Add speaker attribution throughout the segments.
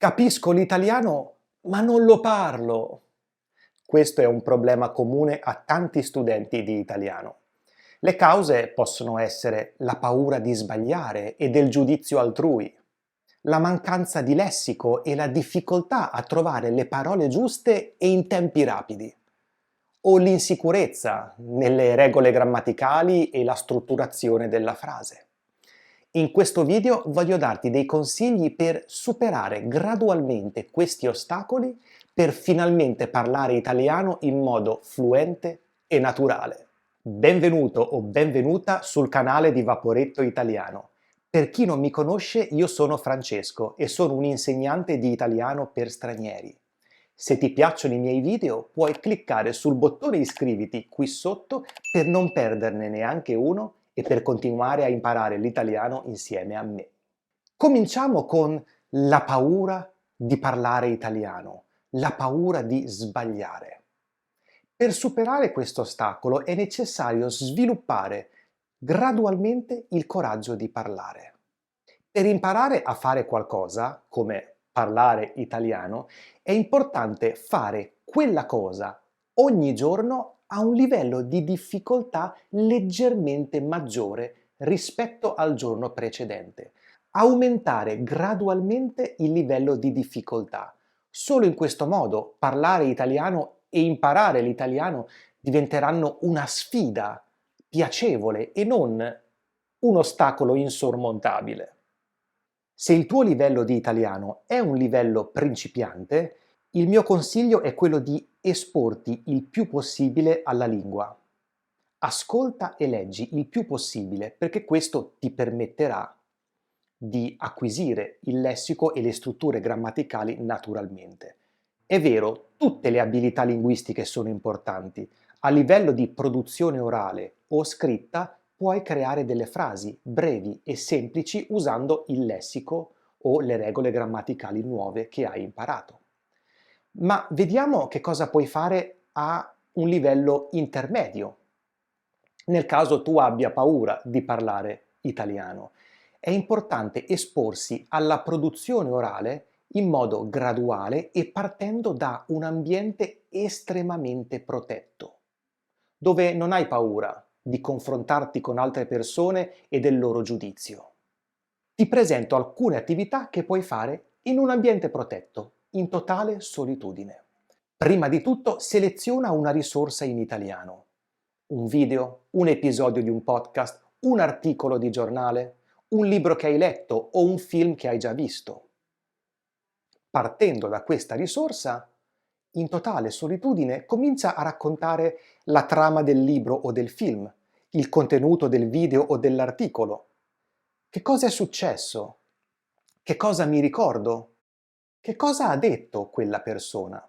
Speaker 1: Capisco l'italiano, ma non lo parlo. Questo è un problema comune a tanti studenti di italiano. Le cause possono essere la paura di sbagliare e del giudizio altrui, la mancanza di lessico e la difficoltà a trovare le parole giuste e in tempi rapidi, o l'insicurezza nelle regole grammaticali e la strutturazione della frase. In questo video voglio darti dei consigli per superare gradualmente questi ostacoli per finalmente parlare italiano in modo fluente e naturale. Benvenuto o benvenuta sul canale di Vaporetto Italiano. Per chi non mi conosce, io sono Francesco e sono un insegnante di italiano per stranieri. Se ti piacciono i miei video, puoi cliccare sul bottone iscriviti qui sotto per non perderne neanche uno e per continuare a imparare l'italiano insieme a me. Cominciamo con la paura di parlare italiano, la paura di sbagliare. Per superare questo ostacolo è necessario sviluppare gradualmente il coraggio di parlare. Per imparare a fare qualcosa, come parlare italiano, è importante fare quella cosa ogni giorno a un livello di difficoltà leggermente maggiore rispetto al giorno precedente. Aumentare gradualmente il livello di difficoltà. Solo in questo modo parlare italiano e imparare l'italiano diventeranno una sfida piacevole e non un ostacolo insormontabile. Se il tuo livello di italiano è un livello principiante, il mio consiglio è quello di esporti il più possibile alla lingua. Ascolta e leggi il più possibile perché questo ti permetterà di acquisire il lessico e le strutture grammaticali naturalmente. È vero, tutte le abilità linguistiche sono importanti. A livello di produzione orale o scritta puoi creare delle frasi brevi e semplici usando il lessico o le regole grammaticali nuove che hai imparato. Ma vediamo che cosa puoi fare a un livello intermedio, nel caso tu abbia paura di parlare italiano. È importante esporsi alla produzione orale in modo graduale e partendo da un ambiente estremamente protetto, dove non hai paura di confrontarti con altre persone e del loro giudizio. Ti presento alcune attività che puoi fare in un ambiente protetto, in totale solitudine. Prima di tutto, seleziona una risorsa in italiano. Un video, un episodio di un podcast, un articolo di giornale, un libro che hai letto o un film che hai già visto. Partendo da questa risorsa, in totale solitudine, comincia a raccontare la trama del libro o del film, il contenuto del video o dell'articolo. Che cosa è successo? Che cosa mi ricordo? Che cosa ha detto quella persona?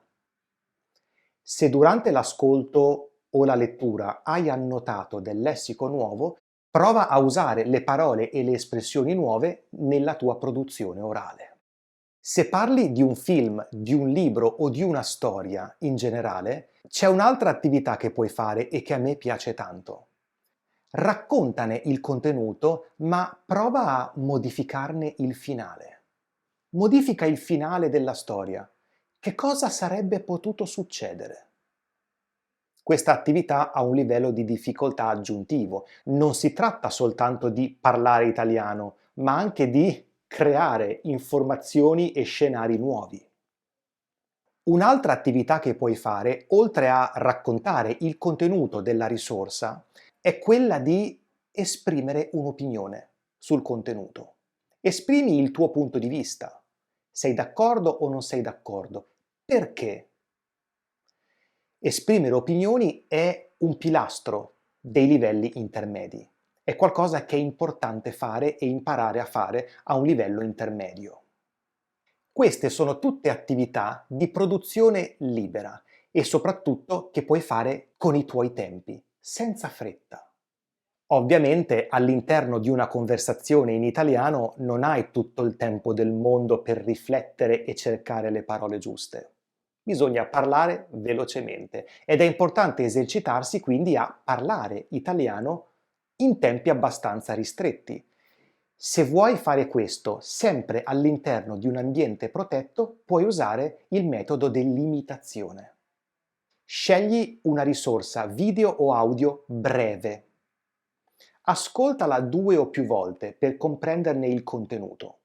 Speaker 1: Se durante l'ascolto o la lettura hai annotato del lessico nuovo, prova a usare le parole e le espressioni nuove nella tua produzione orale. Se parli di un film, di un libro o di una storia in generale, c'è un'altra attività che puoi fare e che a me piace tanto. Raccontane il contenuto, ma prova a modificarne il finale. Modifica il finale della storia. Che cosa sarebbe potuto succedere? Questa attività ha un livello di difficoltà aggiuntivo. Non si tratta soltanto di parlare italiano, ma anche di creare informazioni e scenari nuovi. Un'altra attività che puoi fare, oltre a raccontare il contenuto della risorsa, è quella di esprimere un'opinione sul contenuto. Esprimi il tuo punto di vista. Sei d'accordo o non sei d'accordo? Perché? Esprimere opinioni è un pilastro dei livelli intermedi. È qualcosa che è importante fare e imparare a fare a un livello intermedio. Queste sono tutte attività di produzione libera e soprattutto che puoi fare con i tuoi tempi, senza fretta. Ovviamente all'interno di una conversazione in italiano non hai tutto il tempo del mondo per riflettere e cercare le parole giuste. Bisogna parlare velocemente ed è importante esercitarsi quindi a parlare italiano in tempi abbastanza ristretti. Se vuoi fare questo sempre all'interno di un ambiente protetto, puoi usare il metodo dell'imitazione. Scegli una risorsa video o audio breve. Ascoltala 2 o più volte per comprenderne il contenuto.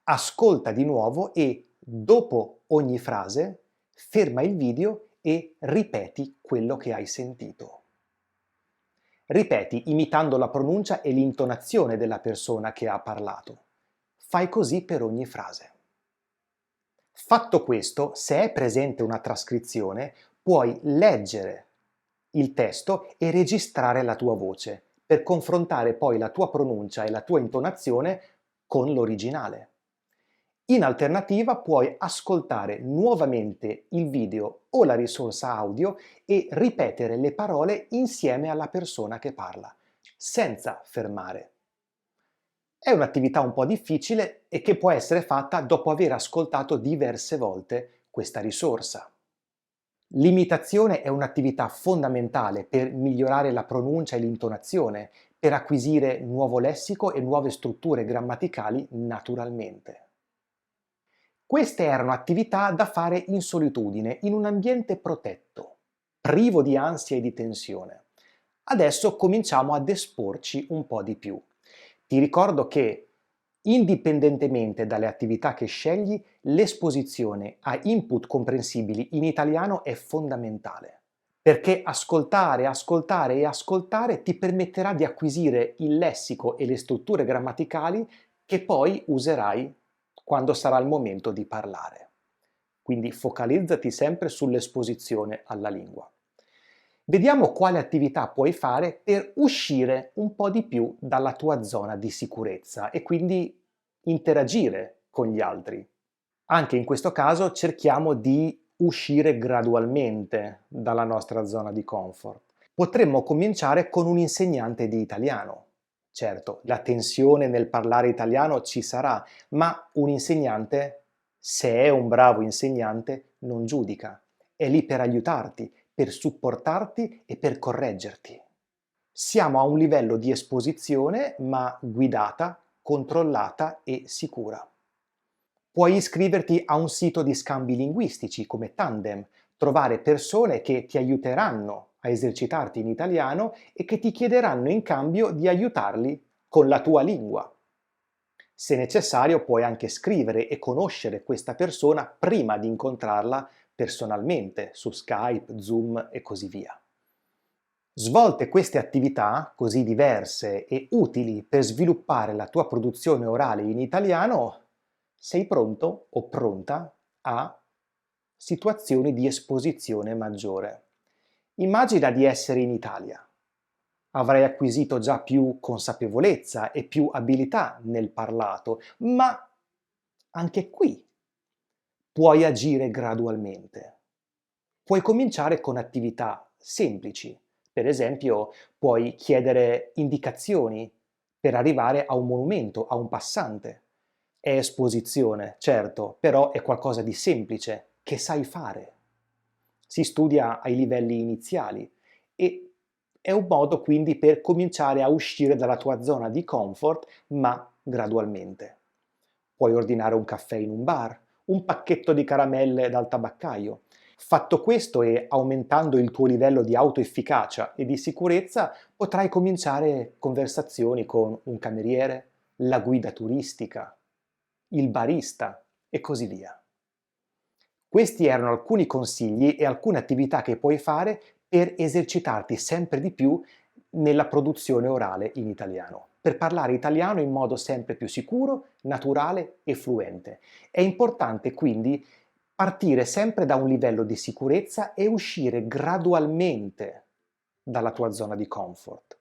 Speaker 1: Ascolta di nuovo e, dopo ogni frase, ferma il video e ripeti quello che hai sentito. Ripeti imitando la pronuncia e l'intonazione della persona che ha parlato. Fai così per ogni frase. Fatto questo, se è presente una trascrizione, puoi leggere il testo e registrare la tua voce per confrontare poi la tua pronuncia e la tua intonazione con l'originale. In alternativa puoi ascoltare nuovamente il video o la risorsa audio e ripetere le parole insieme alla persona che parla, senza fermare. È un'attività un po' difficile e che può essere fatta dopo aver ascoltato diverse volte questa risorsa. L'imitazione è un'attività fondamentale per migliorare la pronuncia e l'intonazione, per acquisire nuovo lessico e nuove strutture grammaticali naturalmente. Queste erano attività da fare in solitudine, in un ambiente protetto, privo di ansia e di tensione. Adesso cominciamo ad esporci un po' di più. Ti ricordo che, indipendentemente dalle attività che scegli, l'esposizione a input comprensibili in italiano è fondamentale, perché ascoltare, ascoltare e ascoltare ti permetterà di acquisire il lessico e le strutture grammaticali che poi userai quando sarà il momento di parlare. Quindi focalizzati sempre sull'esposizione alla lingua. Vediamo quale attività puoi fare per uscire un po' di più dalla tua zona di sicurezza e quindi interagire con gli altri. Anche in questo caso cerchiamo di uscire gradualmente dalla nostra zona di comfort. Potremmo cominciare con un insegnante di italiano. Certo, la tensione nel parlare italiano ci sarà, ma un insegnante, se è un bravo insegnante, non giudica. È lì per aiutarti, per supportarti e per correggerti. Siamo a un livello di esposizione, ma guidata, controllata e sicura. Puoi iscriverti a un sito di scambi linguistici come Tandem, trovare persone che ti aiuteranno a esercitarti in italiano e che ti chiederanno in cambio di aiutarli con la tua lingua. Se necessario, puoi anche scrivere e conoscere questa persona prima di incontrarla personalmente su Skype, Zoom e così via. Svolte queste attività, così diverse e utili per sviluppare la tua produzione orale in italiano, sei pronto o pronta a situazioni di esposizione maggiore. Immagina di essere in Italia. Avrai acquisito già più consapevolezza e più abilità nel parlato, ma anche qui puoi agire gradualmente. Puoi cominciare con attività semplici. Per esempio, puoi chiedere indicazioni per arrivare a un monumento, a un passante. È esposizione, certo, però è qualcosa di semplice, che sai fare. Si studia ai livelli iniziali e è un modo quindi per cominciare a uscire dalla tua zona di comfort, ma gradualmente. Puoi ordinare un caffè in un bar, un pacchetto di caramelle dal tabaccaio. Fatto questo e aumentando il tuo livello di autoefficacia e di sicurezza, potrai cominciare conversazioni con un cameriere, la guida turistica, il barista e così via. Questi erano alcuni consigli e alcune attività che puoi fare per esercitarti sempre di più nella produzione orale in italiano, per parlare italiano in modo sempre più sicuro, naturale e fluente. È importante quindi partire sempre da un livello di sicurezza e uscire gradualmente dalla tua zona di comfort.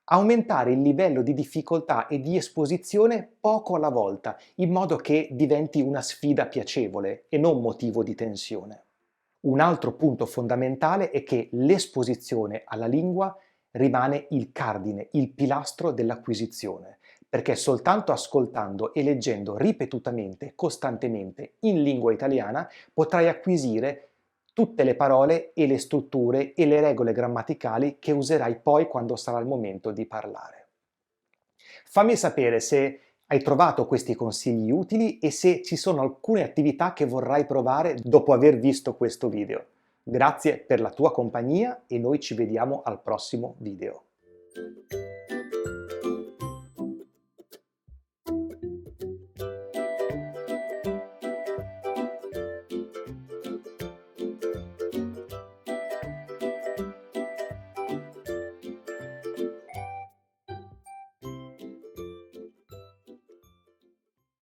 Speaker 1: Aumentare il livello di difficoltà e di esposizione poco alla volta, in modo che diventi una sfida piacevole e non motivo di tensione. Un altro punto fondamentale è che l'esposizione alla lingua rimane il cardine, il pilastro dell'acquisizione, perché soltanto ascoltando e leggendo ripetutamente, costantemente in lingua italiana potrai acquisire tutte le parole e le strutture e le regole grammaticali che userai poi quando sarà il momento di parlare. Fammi sapere se hai trovato questi consigli utili e se ci sono alcune attività che vorrai provare dopo aver visto questo video. Grazie per la tua compagnia e noi ci vediamo al prossimo video.